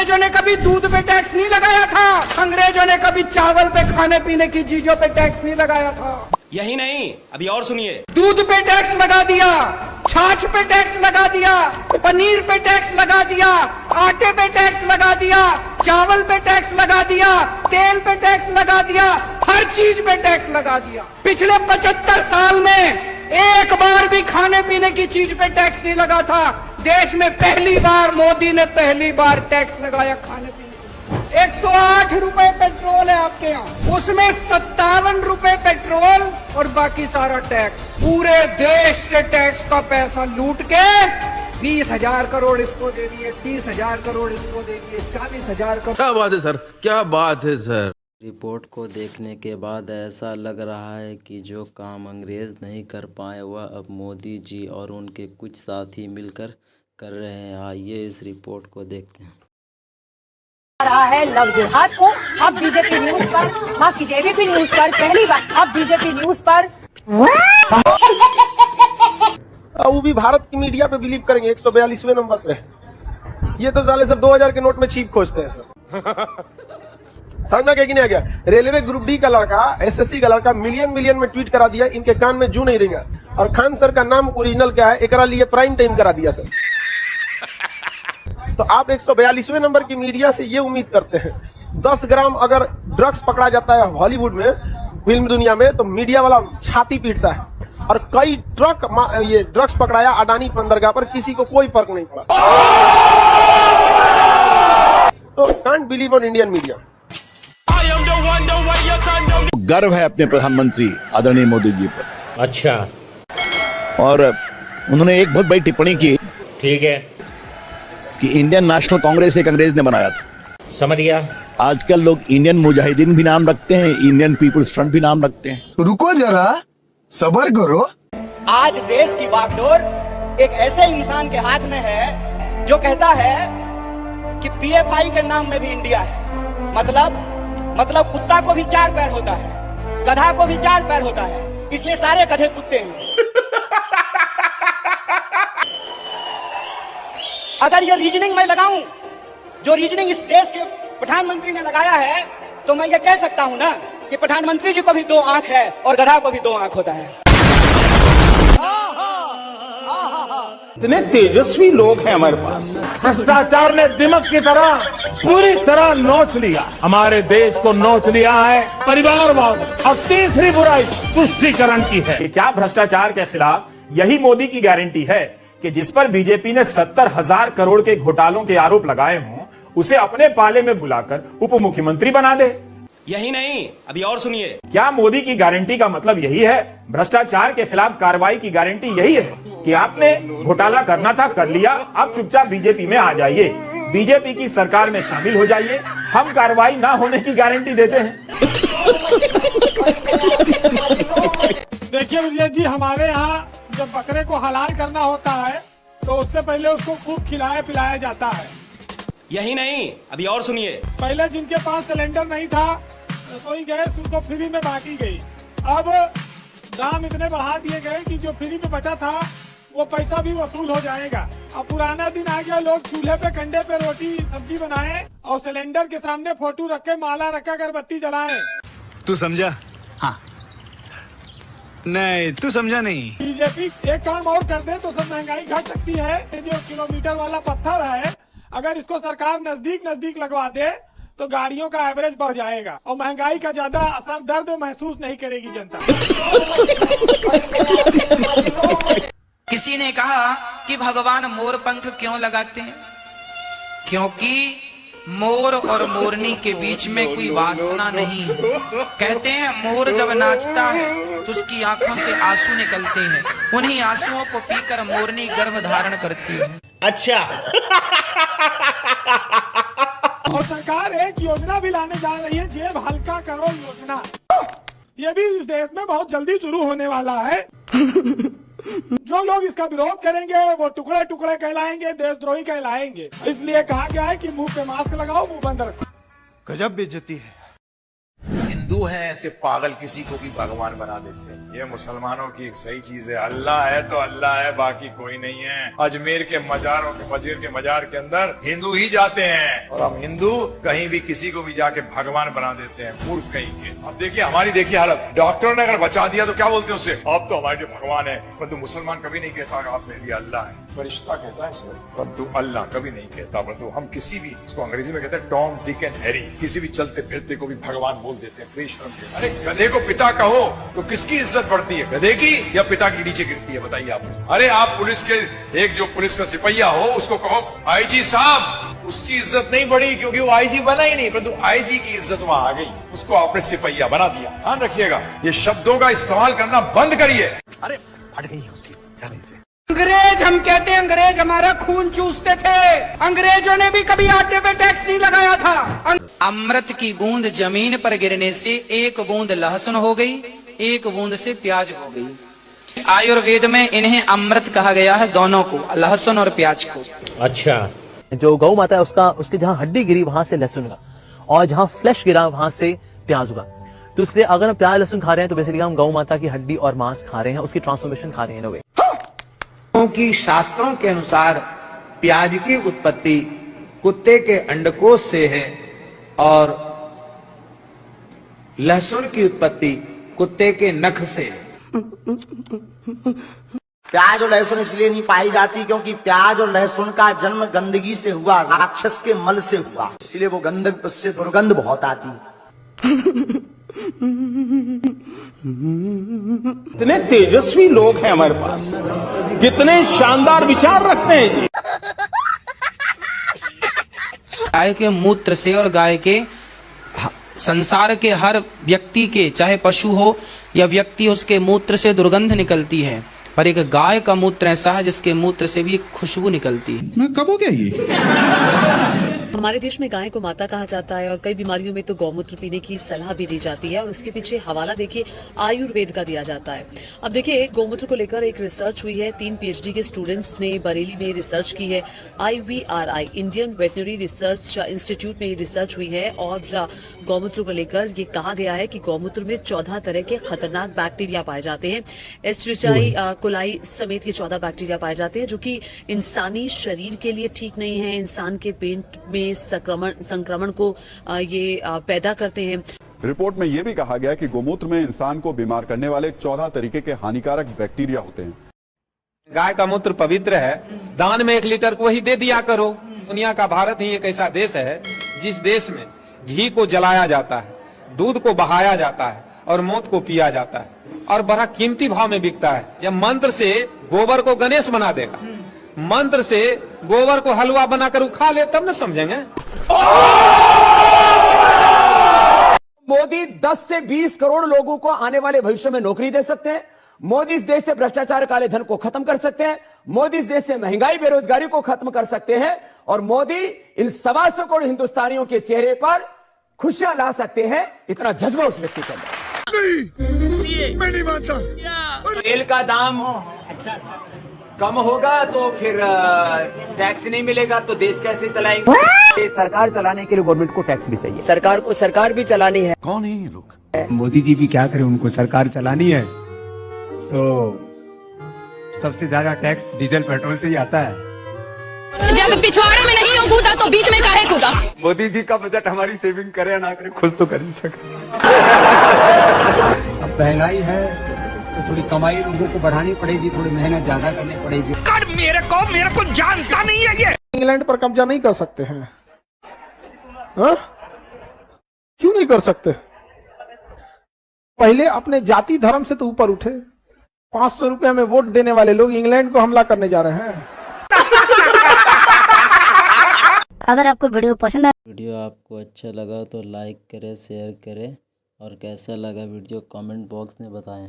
अंग्रेजों ने कभी दूध पे टैक्स नहीं लगाया था, अंग्रेजों ने कभी चावल पे, खाने पीने की चीजों पे टैक्स नहीं लगाया था। यही नहीं, अभी और सुनिए। दूध पे टैक्स लगा दिया, छाछ पे टैक्स लगा दिया, पनीर पे टैक्स लगा दिया, आटे पे टैक्स लगा दिया, चावल पे टैक्स लगा दिया, तेल पे टैक्स लगा दिया, हर चीज पे टैक्स लगा दिया। पिछले 75 साल में एक बार भी खाने पीने की चीज पे टैक्स नहीं लगा था। देश में पहली बार मोदी ने टैक्स लगाया खाने पीने। 108 रुपए पेट्रोल है आपके यहाँ, उसमें 57 रुपए पेट्रोल और बाकी सारा टैक्स। पूरे देश से टैक्स का पैसा लूट के 20,000 करोड़ इसको दे दिए, 30,000 करोड़ इसको दे दिए, 40,000 करोड़। क्या बात है सर, क्या बात है सर। रिपोर्ट को देखने के बाद ऐसा लग रहा है कि जो काम अंग्रेज नहीं कर पाए वह अब मोदी जी और उनके कुछ साथी मिलकर कर रहे हैं। आइए इस रिपोर्ट को देखते हैं। रहा है लव जिहाद को अब बीजेपी न्यूज पर, माफ कीजिए एबीपी न्यूज पर पहली बार अब बीजेपी न्यूज पर। वो भी भारत की मीडिया पे बिलीव करेंगे 142वें नंबर पे। ये तो साले सब 2000 के नोट में चीप खोजते हैं सर। समझना क्या कि नहीं आ गया। रेलवे ग्रुप डी का लड़का, एसएससी का लड़का मिलियन में ट्वीट करा दिया, इनके कान में जू नहीं रहेगा। और खान सर का नाम ओरिजिनल क्या है, एकरा लिए प्राइम टाइम करा दिया सर। तो आप 142वें नंबर की मीडिया से ये उम्मीद करते हैं 10 ग्राम अगर ड्रग्स पकड़ा जाता है हॉलीवुड में, फिल्म दुनिया में, तो मीडिया वाला छाती पीटता है। और कई ट्रक ये ड्रग्स पकड़ाया अडानी बंदरगाह पर, किसी को कोई फर्क नहीं पड़ा। तो can't believe on Indian media. गर्व है अपने प्रधानमंत्री आदरणीय मोदी जी पर। अच्छा। और उन्होंने एक बहुत बड़ी टिप्पणी की, ठीक है, कि इंडियन नेशनल कांग्रेस एक अंग्रेज ने बनाया था। समझ गया। आजकल लोग इंडियन मुजाहिदीन भी नाम रखते हैं, इंडियन पीपुल्स फ्रंट भी नाम रखते हैं। रुको जरा, सब्र करो। आज देश की बागडोर एक ऐसे इंसान के हाथ में है जो कहता है कि पीएफआई के नाम में भी इंडिया है। मतलब कुत्ता को भी 4 पैर होता है, गधा को भी 4 पैर होता है, इसलिए सारे गधे कुत्ते हैं। अगर ये रीजनिंग मैं लगाऊं, जो रीजनिंग इस देश के प्रधानमंत्री ने लगाया है, तो मैं ये कह सकता हूं ना कि प्रधानमंत्री जी को भी 2 आंख है और गधा को भी 2 आंख होता है। इतने तेजस्वी लोग हैं हमारे पास। भ्रष्टाचार ने दिमक की तरह पूरी तरह नोच लिया, हमारे देश को नोच लिया है परिवारवाद। और तीसरी बुराई तुष्टीकरण की है। क्या भ्रष्टाचार के खिलाफ यही मोदी की गारंटी है कि जिस पर बीजेपी ने 70,000 करोड़ के घोटालों के आरोप लगाए हों, उसे अपने पाले में बुलाकर उप मुख्यमंत्री बना दे। यही नहीं, अभी और सुनिए। क्या मोदी की गारंटी का मतलब यही है? भ्रष्टाचार के खिलाफ कार्रवाई की गारंटी यही है कि आपने घोटाला करना था, कर लिया, आप चुपचाप बीजेपी में आ जाइए, बीजेपी की सरकार में शामिल हो जाइए, हम कार्रवाई ना होने की गारंटी देते हैं। देखिए विजय जी, हमारे यहाँ जब बकरे को हलाल करना होता है तो उससे पहले उसको खूब खिलाया पिलाया जाता है। यही नहीं, अभी और सुनिए। पहले जिनके पास सिलेंडर नहीं था, रसोई गैस उनको फ्री में बांटी गई। अब दाम इतने बढ़ा दिए गए कि जो फ्री में बचा था वो पैसा भी वसूल हो जाएगा। अब पुराना दिन आ गया, लोग चूल्हे पे कंडे पे रोटी सब्जी बनाए और सिलेंडर के सामने फोटो रख के, माला रख के अगरबत्ती जलाए। तू समझा? हाँ। नहीं, तू समझा नहीं। बीजेपी एक काम और कर दे तो सब महंगाई घट सकती है। जो किलोमीटर वाला पत्थर है, अगर इसको सरकार नजदीक लगवा दे तो गाड़ियों का एवरेज बढ़ जाएगा और महंगाई का ज्यादा असर दर्द महसूस नहीं करेगी जनता। किसी ने कहा कि भगवान मोर पंख क्यों लगाते हैं? क्योंकि मोर और मोरनी के बीच में कोई वासना नहीं है। कहते हैं मोर जब नाचता है तो उसकी आंखों से आंसू निकलते हैं, उन्हीं आंसुओं को पीकर मोरनी गर्भ धारण करती है। अच्छा। और सरकार एक योजना भी लाने जा रही है, जेब हल्का करो योजना। ये भी इस देश में बहुत जल्दी शुरू होने वाला है। जो लोग इसका विरोध करेंगे वो टुकड़े टुकड़े कहलाएंगे, देशद्रोही कहलाएंगे। इसलिए कहा गया है कि मुंह पे मास्क लगाओ, मुंह बंद रखो। गजब बेइज्जती है। हिंदू हैं ऐसे पागल किसी को भी भगवान बना देते हैं। ये मुसलमानों की एक सही चीज है, अल्लाह है तो अल्लाह है, बाकी कोई नहीं है। अजमेर के मजार के अंदर हिंदू ही जाते हैं, और हम हिंदू कहीं भी किसी को भी जाके भगवान बना देते हैं, मूर्ख कहीं के। अब देखिए हमारी हालत, डॉक्टर ने अगर बचा दिया तो क्या बोलते हैं उससे, अब तो हमारे लिए भगवान है। परंतु मुसलमान कभी नहीं कहता आप मेरे लिए अल्लाह है, फरिश्ता कहता है इसको, परंतु अल्लाह कभी नहीं कहता। परंतु हम किसी भी, इसको अंग्रेजी में कहते हैं टॉम डिक एंड हैरी, किसी भी चलते फिरते को भी भगवान बोल देते हैं, बेशर्म के। अरे गधे को पिता कहो तो किसकी इज्जत बढ़ती है, गधे की या पिता की नीचे गिरती है, बताइए आप। अरे आप पुलिस के एक जो पुलिस का सिपहिया हो उसको कहो आईजी साहब, उसकी इज्जत नहीं बढ़ी क्योंकि वो आईजी बना ही नहीं, परंतु आईजी की इज्जत वहां आ गई, उसको आपने सिपहिया बना दिया। ध्यान रखिएगा, ये शब्दों का इस्तेमाल करना बंद करिए। अरे फट गई है उसकी, जाने दीजिए। अंग्रेज, हम कहते हैं अंग्रेज हमारा खून चूसते थे, अंग्रेजों ने भी कभी आटे पे टैक्स नहीं लगाया था। अमृत की बूंद जमीन पर गिरने से एक बूंद लहसुन हो गई, एक बूंद से प्याज हो गई। आयुर्वेद में इन्हें अमृत कहा गया है, दोनों को, लहसुन और प्याज को। अच्छा, जो गौ माता है उसके जहाँ हड्डी गिरी वहां से लहसुन का, और जहाँ फ्लैश गिरा वहां से प्याज का। तो इसलिए अगर हम प्याज लहसुन खा रहे हैं तो बेसिकली हम गौ माता की हड्डी और मांस खा रहे हैं, उसकी ट्रांसफॉर्मेशन खा रहे हैं। क्योंकि शास्त्रों के अनुसार प्याज की उत्पत्ति कुत्ते के अंडकोश से है, और लहसुन की उत्पत्ति कुत्ते के नख से है। प्याज और लहसुन इसलिए नहीं पाई जाती क्योंकि प्याज और लहसुन का जन्म गंदगी से हुआ, राक्षस के मल से हुआ, इसलिए वो गंदक, उससे दुर्गंध बहुत आती। कितने तेजस्वी लोग हैं हमारे पास, कितने शानदार विचार रखते हैं जी। गाय के मूत्र से और गाय के संसार के हर व्यक्ति के, चाहे पशु हो या व्यक्ति, उसके मूत्र से दुर्गंध निकलती है, पर एक गाय का मूत्र ऐसा है जिसके मूत्र से भी एक खुशबू निकलती है। मैं कब हो गया ये? हमारे देश में गाय को माता कहा जाता है और कई बीमारियों में तो गौमूत्र पीने की सलाह भी दी जाती है, और इसके पीछे हवाला देखिए आयुर्वेद का दिया जाता है। अब देखिए गौमूत्र को लेकर एक रिसर्च हुई है, 3 PhD के स्टूडेंट्स ने बरेली में रिसर्च की है। IVRI Indian veterinary research institute में ये रिसर्च हुई है, और गौमूत्र को लेकर ये कहा गया है कि गौमूत्र में 14 तरह के खतरनाक बैक्टीरिया पाए जाते हैं। एस्ट्रिचाई कोलाई समेत ये 14 बैक्टीरिया पाए जाते हैं जो कि इंसानी शरीर के लिए ठीक नहीं है, इंसान के पेट में संक्रमण को ये पैदा करते हैं। रिपोर्ट में यह भी कहा गया कि गोमूत्र में इंसान को बीमार करने वाले 14 तरीके के हानिकारक बैक्टीरिया होते हैं। गाय का मूत्र पवित्र है, दान में 1 लीटर को ही दे दिया करो। दुनिया का भारत ही एक ऐसा देश है जिस देश में घी को जलाया जाता है, दूध को बहाया जाता है और मौत को पिया जाता है, और बड़ा कीमती भाव में बिकता है। जब मंत्र से गोबर को गणेश बना देगा, मंत्र से गोबर को हलवा बनाकर खा ले, तब न समझेंगे। मोदी 10 से 20 करोड़ लोगों को आने वाले भविष्य में नौकरी दे सकते हैं। मोदी इस देश से भ्रष्टाचार, काले धन को खत्म कर सकते हैं। मोदी इस देश से महंगाई, बेरोजगारी को खत्म कर सकते हैं, और मोदी इन 125 करोड़ हिंदुस्तानियों के चेहरे पर खुशियां ला सकते हैं। इतना जज्बा उस व्यक्ति के अंदर। मैं नहीं मानता। तेल का दाम कम होगा तो फिर टैक्स नहीं मिलेगा तो देश कैसे चलाएंगे? सरकार चलाने के लिए गवर्नमेंट को टैक्स भी चाहिए, सरकार को सरकार भी चलानी है। कौन है ये लोग? मोदी जी भी क्या करें, उनको सरकार चलानी है, तो सबसे ज्यादा टैक्स डीजल पेट्रोल से ही आता है। जब पिछवाड़े में नहीं कूदा तो बीच में काहे कूदा? मोदी जी का बजट हमारी सेविंग करे ना करे, खुद तो कर ही सके। अब महंगाई है तो थोड़ी कमाई लोगों को बढ़ानी पड़ेगी, थोड़ी मेहनत ज्यादा करनी पड़ेगी। मेरे को जानता नहीं है ये। इंग्लैंड पर कब्जा नहीं कर सकते हैं? हा? क्यों नहीं कर सकते? पहले अपने जाति धर्म से तो ऊपर उठे। 500 रुपए में वोट देने वाले लोग इंग्लैंड को हमला करने जा रहे हैं। अगर आपको वीडियो पसंद आए, वीडियो आपको अच्छा लगा तो लाइक करें, शेयर करें, और कैसा लगा वीडियो कमेंट बॉक्स में बताएं।